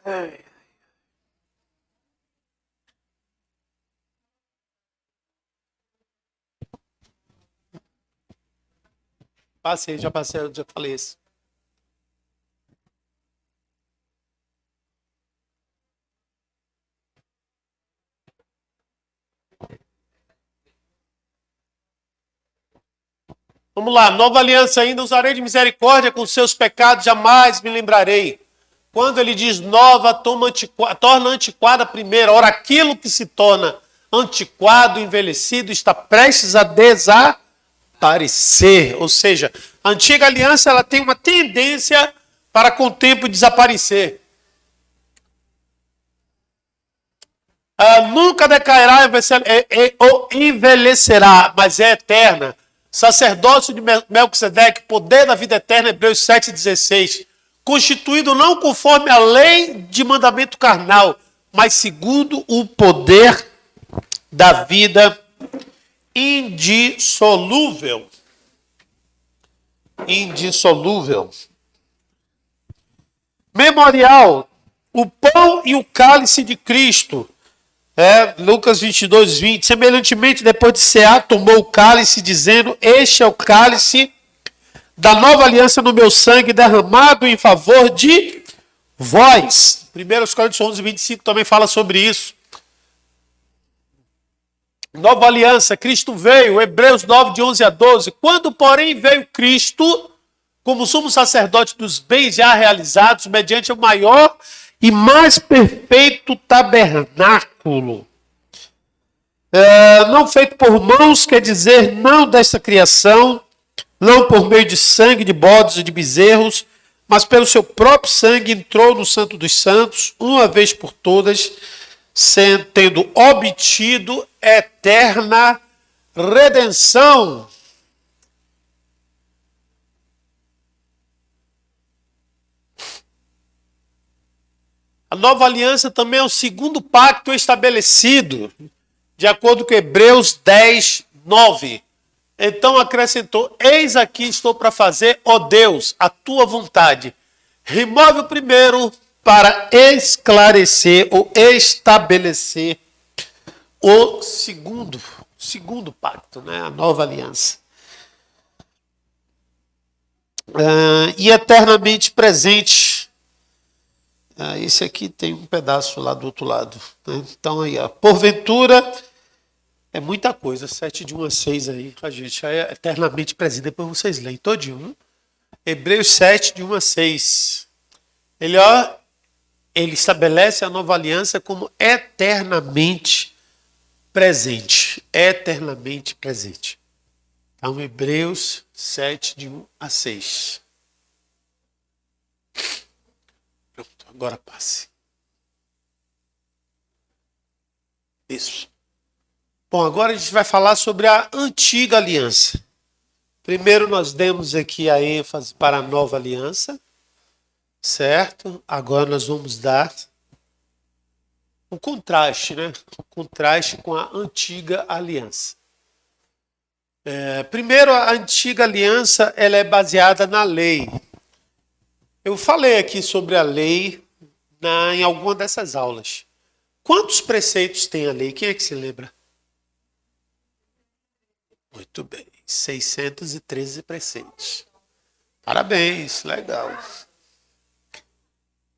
Ai. Passei, já falei isso. Vamos lá, nova aliança ainda, usarei de misericórdia com seus pecados, jamais me lembrarei. Quando ele diz nova, torna antiquada a primeira. Ora, aquilo que se torna antiquado, envelhecido, está prestes a desaparecer. Ou seja, a antiga aliança ela tem uma tendência para com o tempo desaparecer. Nunca decairá ou envelhecerá, mas é eterna. Sacerdócio de Melquisedeque, poder da vida eterna, Hebreus 7,16. Constituído não conforme a lei de mandamento carnal, mas segundo o poder da vida indissolúvel. Indissolúvel. Memorial, o pão e o cálice de Cristo. Lucas 22, 20. Semelhantemente, depois de cear, tomou o cálice, dizendo: este é o cálice da nova aliança no meu sangue, derramado em favor de vós. 1 Coríntios 11, 25 também fala sobre isso. Nova aliança, Cristo veio, Hebreus 9, de 11 a 12. Quando, porém, veio Cristo, como sumo sacerdote dos bens já realizados, mediante o maior e mais perfeito tabernáculo, não feito por mãos, quer dizer, não desta criação, não por meio de sangue de bodes e de bezerros, mas pelo seu próprio sangue entrou no Santo dos Santos, uma vez por todas, tendo obtido eterna redenção. A nova aliança também é o segundo pacto estabelecido, de acordo com Hebreus 10, 9. Então acrescentou: eis aqui estou para fazer, ó Deus, a tua vontade. Remove o primeiro para esclarecer ou estabelecer o segundo pacto, né? A nova aliança. E eternamente presente. Esse aqui tem um pedaço lá do outro lado. Né? Então aí, ó, porventura, é muita coisa, 7 de 1 a 6 aí, a gente é eternamente presente, depois vocês leem todinho. Hebreus 7, de 1 a 6. Ele estabelece a nova aliança como eternamente presente. Eternamente presente. Então, Hebreus 7, de 1 a 6. Pronto, agora passe. Isso. Bom, agora a gente vai falar sobre a antiga aliança. Primeiro nós demos aqui a ênfase para a nova aliança, certo? Agora nós vamos dar o contraste, né? O contraste com a antiga aliança. Primeiro, a antiga aliança ela é baseada na lei. Eu falei aqui sobre a lei em alguma dessas aulas. Quantos preceitos tem a lei? Quem é que se lembra? Muito bem. 613 preceitos. Parabéns, legal.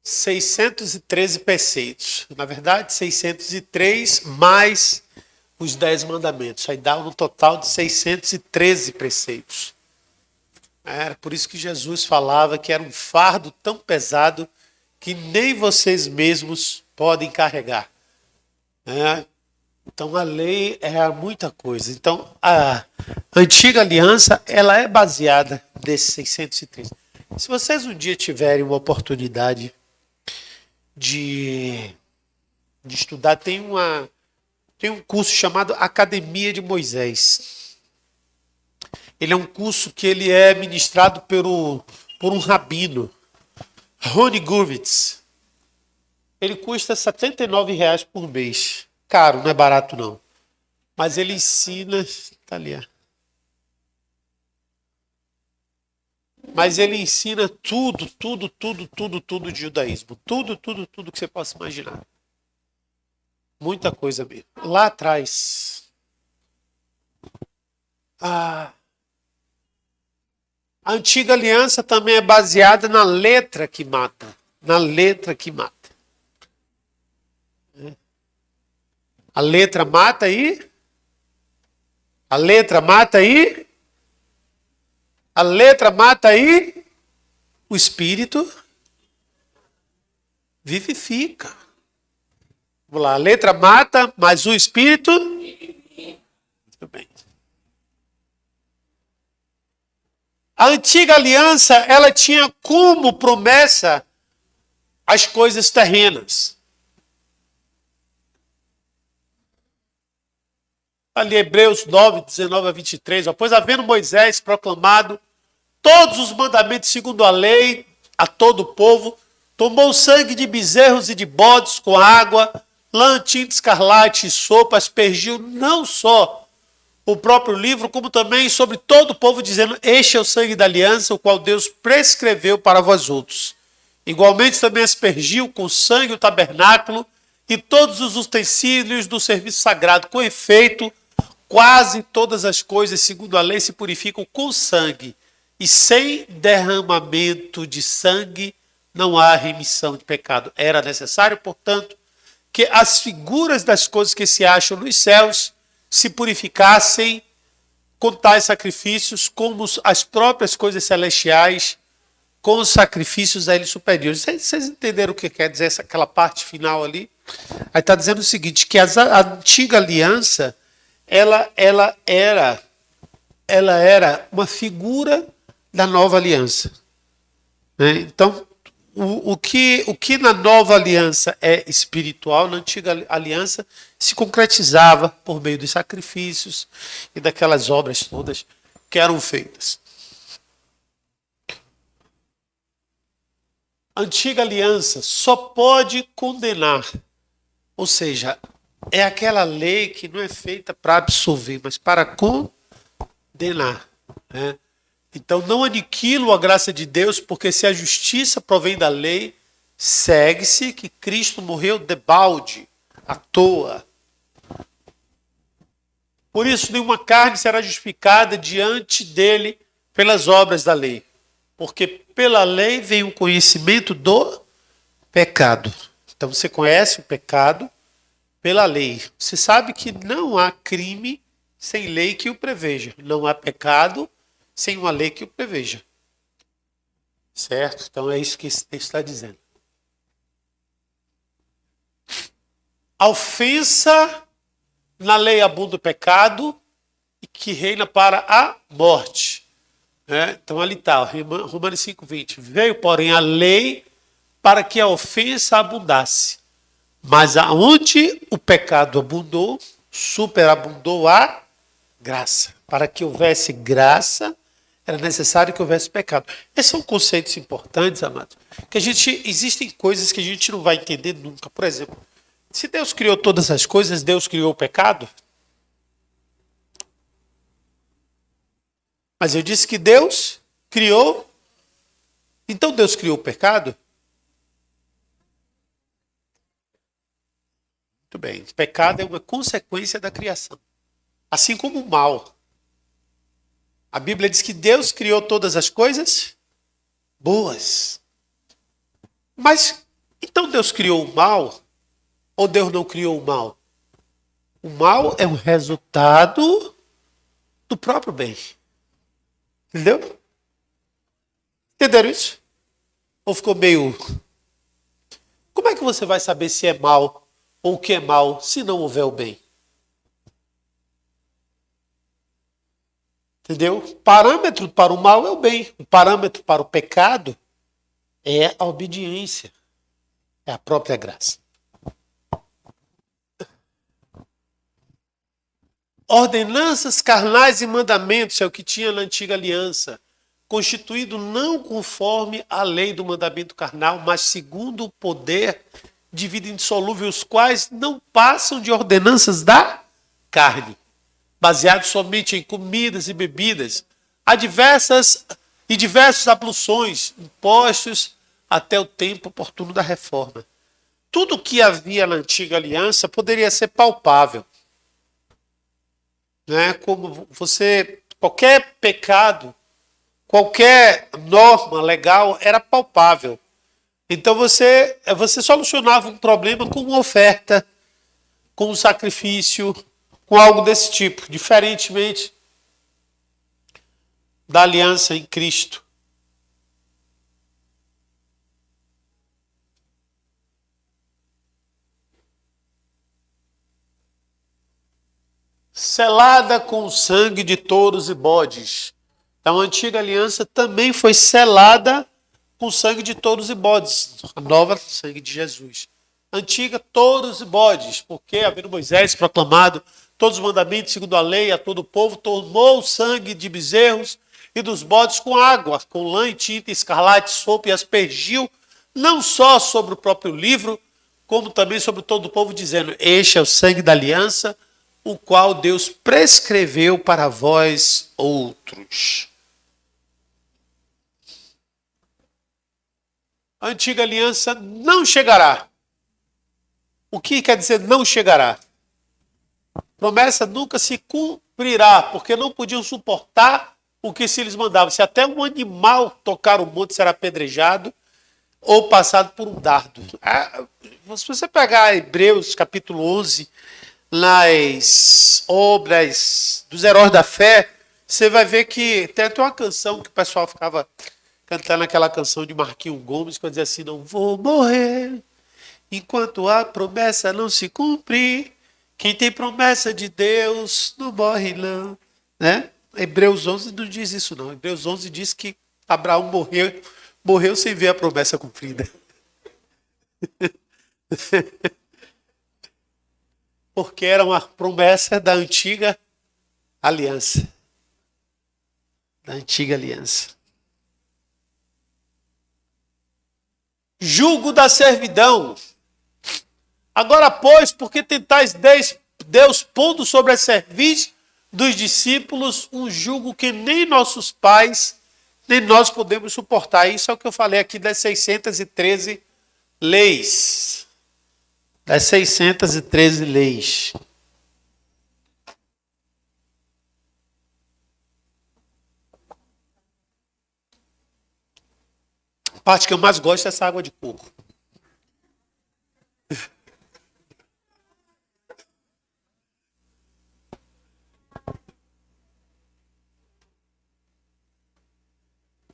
613 preceitos. Na verdade, 603 mais os 10 mandamentos. Aí dá um total de 613 preceitos. Era por isso que Jesus falava que era um fardo tão pesado que nem vocês mesmos podem carregar. Então a lei é muita coisa. Então a antiga aliança ela é baseada nesses 613. Se vocês um dia tiverem uma oportunidade de estudar, tem um curso chamado Academia de Moisés. Ele é um curso que ele é ministrado por um rabino, Rony Gurvitz. Ele custa R$ 79 por mês. Caro, não é barato não. Mas ele ensina... Tá ali, Mas ele ensina tudo de judaísmo. Tudo que você possa imaginar. Muita coisa mesmo. Lá atrás, a antiga aliança também é baseada na letra que mata. Na letra que mata. A letra mata aí. A letra mata aí. A letra mata aí. O espírito vivifica. Vamos lá. A letra mata, mas o espírito. Muito bem. A antiga aliança, ela tinha como promessa as coisas terrenas. Ali, Hebreus 9, 19 a 23. Pois havendo Moisés proclamado todos os mandamentos segundo a lei a todo o povo, tomou sangue de bezerros e de bodes com água, lã, tinta escarlate e sopa, aspergiu não só o próprio livro, como também sobre todo o povo, dizendo: este é o sangue da aliança, o qual Deus prescreveu para vós outros. Igualmente também aspergiu com sangue o tabernáculo e todos os utensílios do serviço sagrado. Com efeito, quase todas as coisas, segundo a lei, se purificam com sangue, e sem derramamento de sangue não há remissão de pecado. Era necessário, portanto, que as figuras das coisas que se acham nos céus se purificassem com tais sacrifícios, como as próprias coisas celestiais, com os sacrifícios a eles superiores. Vocês entenderam o que quer dizer aquela parte final ali? Aí está dizendo o seguinte, que a antiga aliança, ela era uma figura da nova aliança. Né? Então, o que na nova aliança é espiritual, na antiga aliança se concretizava por meio dos sacrifícios e daquelas obras todas que eram feitas. A antiga aliança só pode condenar, ou seja, é aquela lei que não é feita para absolver, mas para condenar. Né? Então não aniquilo a graça de Deus, porque se a justiça provém da lei, segue-se que Cristo morreu debalde, à toa. Por isso nenhuma carne será justificada diante dele pelas obras da lei, porque pela lei vem o conhecimento do pecado. Então você conhece o pecado pela lei. Você sabe que não há crime sem lei que o preveja. Não há pecado sem uma lei que o preveja. Certo? Então é isso que esse texto está dizendo. A ofensa na lei abunda o pecado e que reina para a morte. Então ali está, Romanos 5,20. Veio, porém, a lei para que a ofensa abundasse. Mas aonde o pecado abundou, superabundou a graça. Para que houvesse graça, era necessário que houvesse pecado. Esses são conceitos importantes, amados. Que existem coisas que a gente não vai entender nunca. Por exemplo, se Deus criou todas as coisas, Deus criou o pecado? Mas eu disse que Deus criou. Então Deus criou o pecado? Muito bem. O pecado é uma consequência da criação. Assim como o mal. A Bíblia diz que Deus criou todas as coisas boas. Mas, então Deus criou o mal? Ou Deus não criou o mal? O mal é um resultado do próprio bem. Entendeu? Entenderam isso? Ou ficou meio... Como é que você vai saber se é mal ou o que é mal se não houver o bem? Entendeu? O parâmetro para o mal é o bem. O parâmetro para o pecado é a obediência. É a própria graça. Ordenanças carnais e mandamentos é o que tinha na antiga aliança, constituído não conforme a lei do mandamento carnal, mas segundo o poder de vida indissolúvel, os quais não passam de ordenanças da carne, baseados somente em comidas e bebidas. Há diversas e diversas abluções impostos até o tempo oportuno da reforma. Tudo que havia na antiga aliança poderia ser palpável. Né? Como qualquer pecado, qualquer norma legal era palpável. Então você solucionava um problema com uma oferta, com um sacrifício, com algo desse tipo, diferentemente da aliança em Cristo. Selada com o sangue de touros e bodes. Então a antiga aliança também foi selada com o sangue de touros e bodes. A nova, sangue de Jesus. Antiga, touros e bodes, porque, havendo Moisés proclamado todos os mandamentos segundo a lei a todo o povo, tomou o sangue de bezerros e dos bodes com água, com lã e tinta, escarlate, sopo, e aspergiu não só sobre o próprio livro, como também sobre todo o povo, dizendo: este é o sangue da aliança, o qual Deus prescreveu para vós outros. A antiga aliança não chegará. O que quer dizer não chegará? Promessa nunca se cumprirá, porque não podiam suportar o que se lhes mandava. Se até um animal tocar o monte, será apedrejado ou passado por um dardo. Se você pegar Hebreus capítulo 11, nas obras dos heróis da fé, você vai ver que tem até uma canção que o pessoal ficava cantando, aquela canção de Marquinhos Gomes, que dizia assim: não vou morrer enquanto a promessa não se cumprir. Quem tem promessa de Deus não morre não. Né? Hebreus 11 não diz isso não. Hebreus 11 diz que Abraão morreu sem ver a promessa cumprida. Porque era uma promessa da antiga aliança. Da antiga aliança. Jugo da servidão. Agora, pois, porque tentais Deus pondo sobre a cerviz dos discípulos um jugo que nem nossos pais, nem nós podemos suportar. Isso é o que eu falei aqui das 613 leis. Das 613 leis. A parte que eu mais gosto é essa água de coco.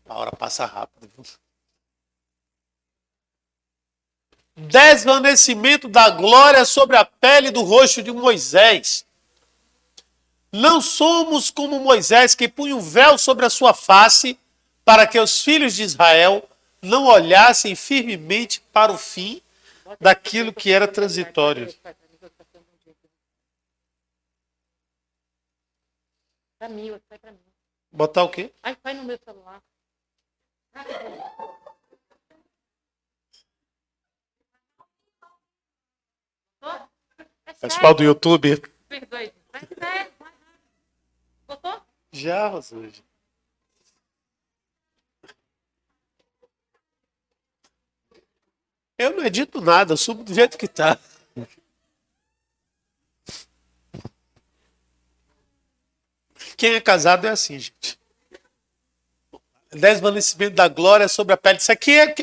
A hora passa rápido. Desvanecimento da glória sobre a pele do rosto de Moisés. Não somos como Moisés, que punha um véu sobre a sua face, para que os filhos de Israel não olhassem firmemente para o fim daquilo que era transitório. Para mim, vai para mim. Botar o quê? Vai no meu celular. Pessoal do YouTube. Perdoe. Vai. Botou? Já, Rosângela. Eu não edito nada, eu subo do jeito que tá. Quem é casado é assim, gente. Desvanecimento da glória sobre a pele. Isso aqui é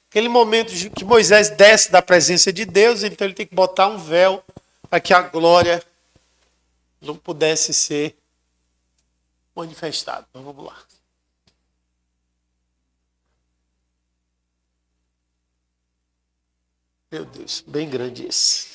aquele momento que Moisés desce da presença de Deus, então ele tem que botar um véu para que a glória não pudesse ser manifestada. Então vamos lá. Meu Deus, bem grande esse.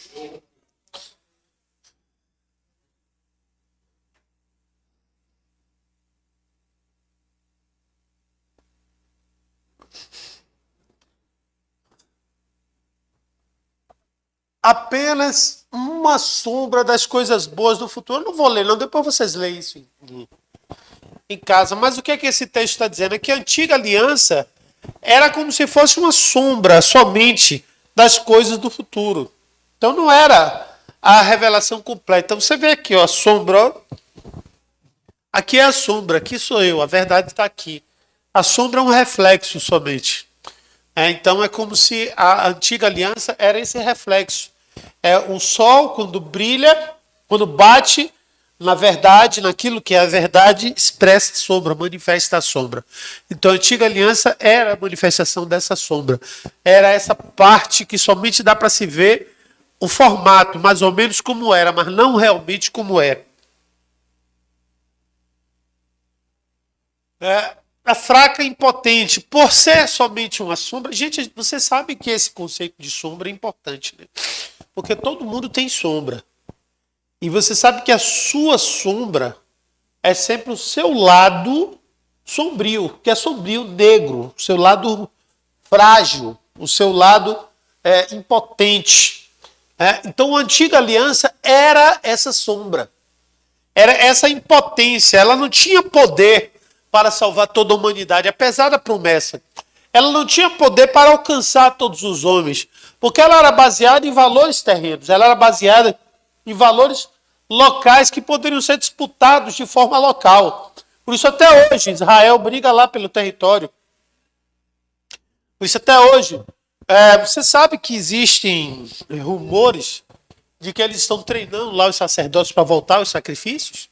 Apenas uma sombra das coisas boas do futuro. Eu não vou ler, não. Depois vocês leem isso em casa. Mas o que é que esse texto está dizendo? É que a antiga aliança era como se fosse uma sombra somente das coisas do futuro. Então não era a revelação completa. Então você vê aqui, ó, a sombra. Ó. Aqui é a sombra, aqui sou eu, a verdade está aqui. A sombra é um reflexo somente. Então é como se a antiga aliança era esse reflexo. O sol, quando brilha, quando bate, na verdade, naquilo que é a verdade, expressa a sombra, manifesta a sombra. Então a antiga aliança era a manifestação dessa sombra. Era essa parte que somente dá para se ver o formato, mais ou menos como era, mas não realmente como era. A fraca e impotente, por ser somente uma sombra. Gente, você sabe que esse conceito de sombra é importante, né? Porque todo mundo tem sombra. E você sabe que a sua sombra é sempre o seu lado sombrio, que é sombrio, negro, o seu lado frágil, o seu lado impotente. Então a antiga aliança era essa sombra, era essa impotência, ela não tinha poder para salvar toda a humanidade, apesar da promessa. Ela não tinha poder para alcançar todos os homens, porque ela era baseada em valores terrenos, ela era baseada em valores locais que poderiam ser disputados de forma local. Por isso até hoje Israel briga lá pelo território. Por isso até hoje, você sabe que existem rumores de que eles estão treinando lá os sacerdotes para voltar aos sacrifícios?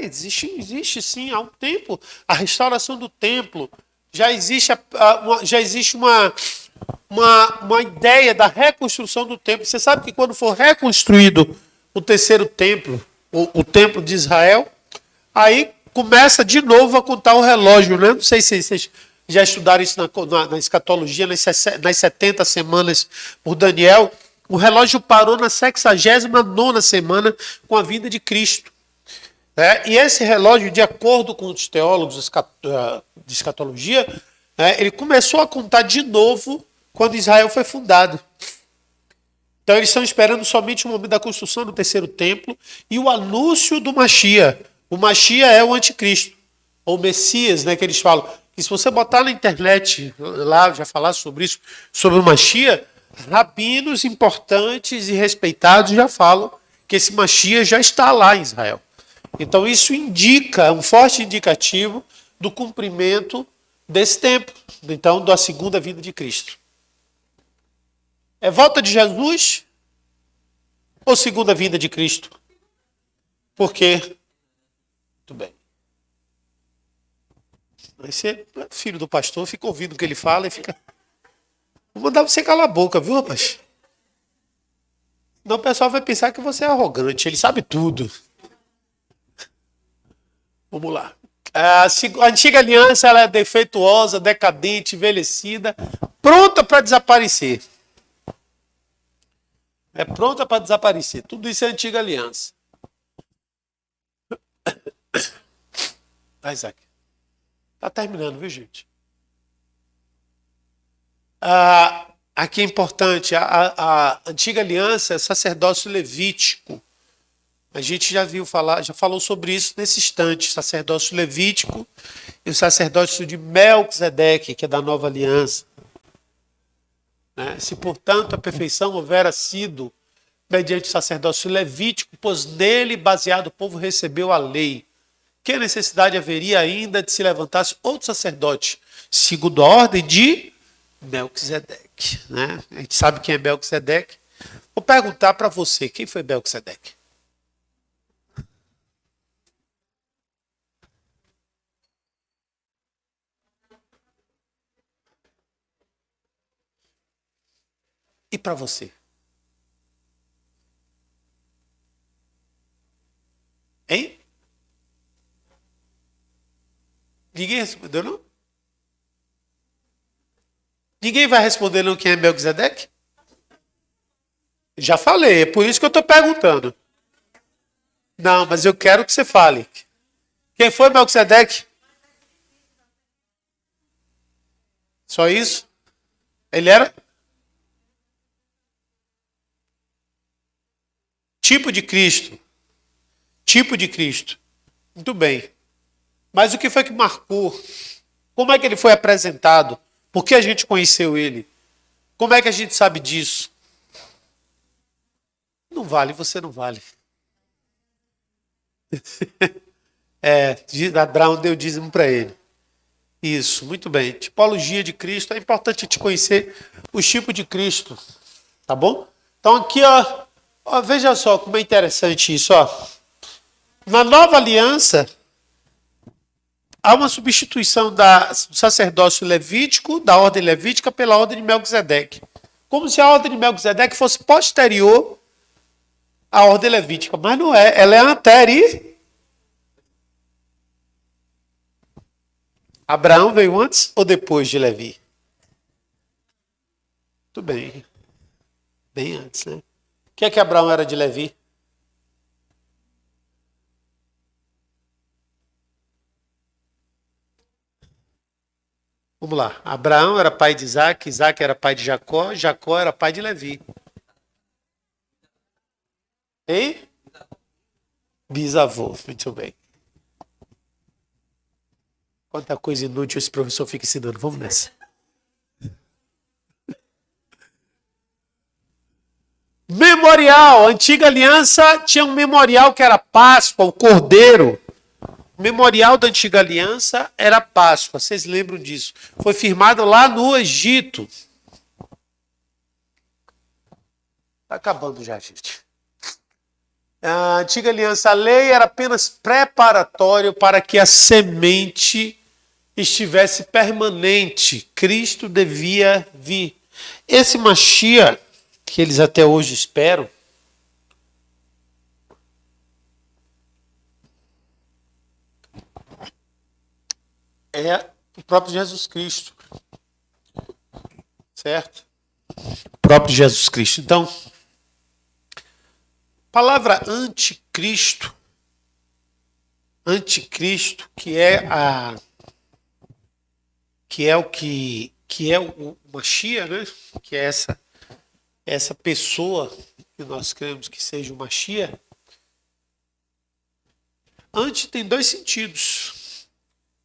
Existe sim, há um tempo. A restauração do templo, já existe uma ideia da reconstrução do templo. Você sabe que quando for reconstruído o terceiro templo, o templo de Israel, aí começa de novo a contar o relógio, né? Não sei se vocês já estudaram isso na escatologia, nas 70 semanas por Daniel. O relógio parou na 69ª semana com a vinda de Cristo. E esse relógio, de acordo com os teólogos de escatologia, ele começou a contar de novo quando Israel foi fundado. Então eles estão esperando somente o momento da construção do terceiro templo e o anúncio do Mashiach. O Mashiach é o anticristo, ou Messias, né, que eles falam. E se você botar na internet, lá já falar sobre isso, sobre o Mashiach, rabinos importantes e respeitados já falam que esse Mashiach já está lá em Israel. Então isso indica, um forte indicativo do cumprimento desse tempo, então da segunda vinda de Cristo. É volta de Jesus ou segunda vinda de Cristo? Por quê? Muito bem. Aí você, filho do pastor, fica ouvindo o que ele fala e fica... Vou mandar você calar a boca, viu, rapaz? Senão o pessoal vai pensar que você é arrogante, ele sabe tudo. Vamos lá. A antiga aliança ela é defeituosa, decadente, envelhecida, pronta para desaparecer. É pronta para desaparecer. Tudo isso é antiga aliança. Isaac. Está terminando, viu, gente? Aqui é importante. A antiga aliança é sacerdócio levítico. A gente já falou sobre isso nesse instante, sacerdócio levítico e o sacerdócio de Melquisedeque, que é da nova aliança. Se, portanto, a perfeição houvera sido mediante o sacerdócio levítico, pois nele, baseado, o povo recebeu a lei. Que necessidade haveria ainda de se levantasse outro sacerdote, segundo a ordem de Melquisedeque? A gente sabe quem é Melquisedeque. Vou perguntar para você, quem foi Melquisedeque? E para você? Hein? Ninguém respondeu, não? Ninguém vai responder não quem é Melquisedeque? Já falei, é por isso que eu estou perguntando. Não, mas eu quero que você fale. Quem foi Melquisedeque? Só isso? Ele era? Tipo de Cristo. Tipo de Cristo. Muito bem. Mas o que foi que marcou? Como é que ele foi apresentado? Por que a gente conheceu ele? Como é que a gente sabe disso? Não vale, você não vale. Abraão deu dízimo para ele. Isso, muito bem. Tipologia de Cristo. É importante te conhecer os tipos de Cristo. Tá bom? Então aqui, ó, veja só como é interessante isso. Ó. Na nova aliança, há uma substituição do sacerdócio levítico, da ordem levítica, pela ordem de Melquisedeque. Como se a ordem de Melquisedeque fosse posterior à ordem levítica. Mas não é. Ela é anterior. Abraão veio antes ou depois de Levi? Muito bem. Bem antes, né? O que é que Abraão era de Levi? Vamos lá. Abraão era pai de Isaac, Isaac era pai de Jacó, Jacó era pai de Levi. Hein? Bisavô. Muito bem. Quanta coisa inútil esse professor fica ensinando. Vamos nessa. Memorial. A antiga aliança tinha um memorial que era Páscoa, o Cordeiro. O memorial da antiga aliança era Páscoa. Vocês lembram disso? Foi firmado lá no Egito. Está acabando já, gente. A antiga aliança, a lei era apenas preparatório para que a semente estivesse permanente. Cristo devia vir. Esse Mashiach, que eles até hoje esperam, é o próprio Jesus Cristo. Certo? O próprio Jesus Cristo. Então, palavra anticristo, que é o Mashiach, né? Que é essa pessoa que nós queremos que seja o Mashiach. Anti tem dois sentidos.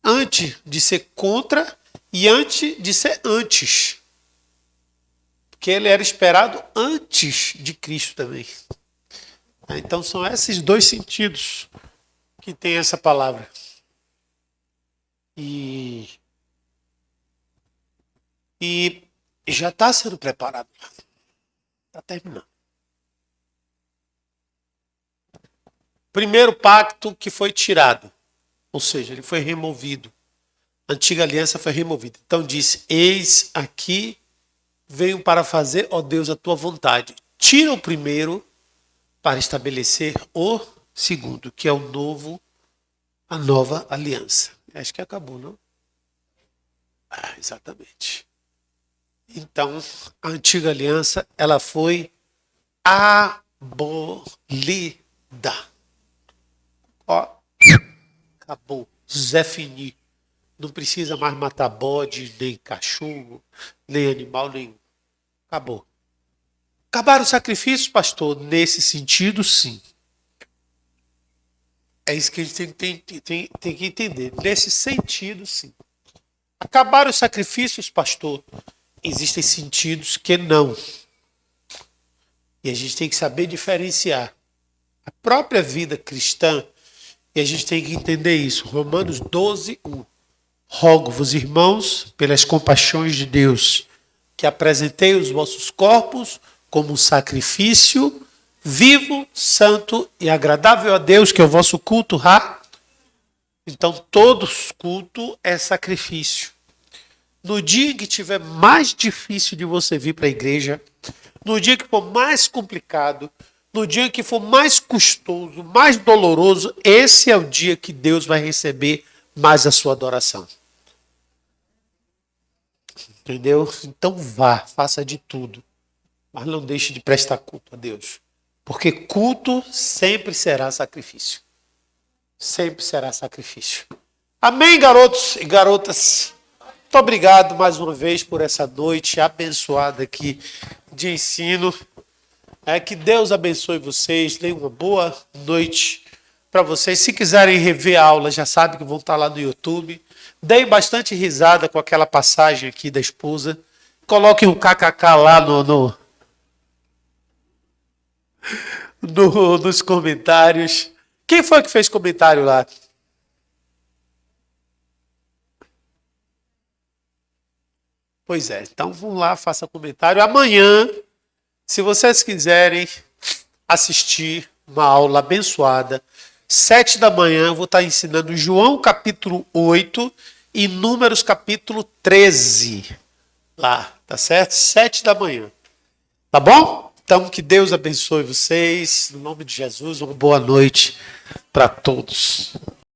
Anti de ser contra e anti de ser antes. Porque ele era esperado antes de Cristo também. Então são esses dois sentidos que tem essa palavra. E já está sendo preparado. Está terminando. Primeiro pacto que foi tirado. Ou seja, ele foi removido. A antiga aliança foi removida. Então disse, eis aqui, venho para fazer, ó Deus, a tua vontade. Tira o primeiro para estabelecer o segundo, que é a nova aliança. Acho que acabou, não? Exatamente. Então, a antiga aliança, ela foi abolida. Ó, acabou. Zé Fini. Não precisa mais matar bode, nem cachorro, nem animal nenhum. Acabou. Acabaram os sacrifícios, pastor? Nesse sentido, sim. É isso que a gente tem que entender. Nesse sentido, sim. Acabaram os sacrifícios, pastor? Existem sentidos que não. E a gente tem que saber diferenciar. A própria vida cristã, e a gente tem que entender isso. Romanos 12, 1. Rogo-vos, irmãos, pelas compaixões de Deus, que apresentei os vossos corpos como um sacrifício vivo, santo e agradável a Deus, que é o vosso culto. Então, todo culto é sacrifício. No dia que tiver mais difícil de você vir para a igreja, no dia que for mais complicado, no dia que for mais custoso, mais doloroso, esse é o dia que Deus vai receber mais a sua adoração. Entendeu? Então vá, faça de tudo, mas não deixe de prestar culto a Deus. Porque culto sempre será sacrifício. Sempre será sacrifício. Amém, garotos e garotas? Muito obrigado mais uma vez por essa noite abençoada aqui de ensino. Que Deus abençoe vocês. Tenham uma boa noite para vocês. Se quiserem rever a aula, já sabem que vão estar lá no YouTube. Dei bastante risada com aquela passagem aqui da esposa. Coloquem um kkk lá nos comentários. Quem foi que fez comentário lá? Pois é, então vamos lá, faça comentário. Amanhã, se vocês quiserem assistir uma aula abençoada, 7 da manhã, eu vou estar ensinando João capítulo 8 e Números capítulo 13. Lá, tá certo? 7 da manhã. Tá bom? Então, que Deus abençoe vocês. No nome de Jesus, uma boa noite para todos.